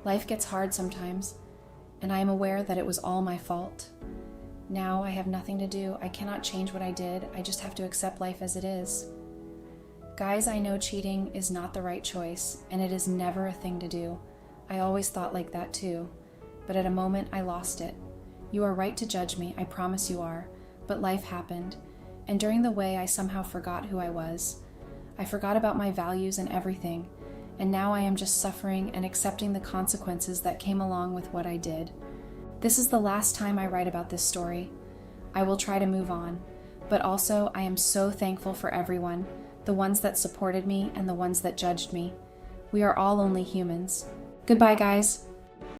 Life gets hard sometimes, and I am aware that it was all my fault. Now I have nothing to do. I cannot change what I did. I just have to accept life as it is. Guys, I know cheating is not the right choice, and it is never a thing to do. I always thought like that too, but at a moment I lost it. You are right to judge me, I promise you are, but life happened, and during the way I somehow forgot who I was. I forgot about my values and everything, and now I am just suffering and accepting the consequences that came along with what I did. This is the last time I write about this story. I will try to move on, but also I am so thankful for everyone, the ones that supported me and the ones that judged me. We are all only humans. Goodbye, guys.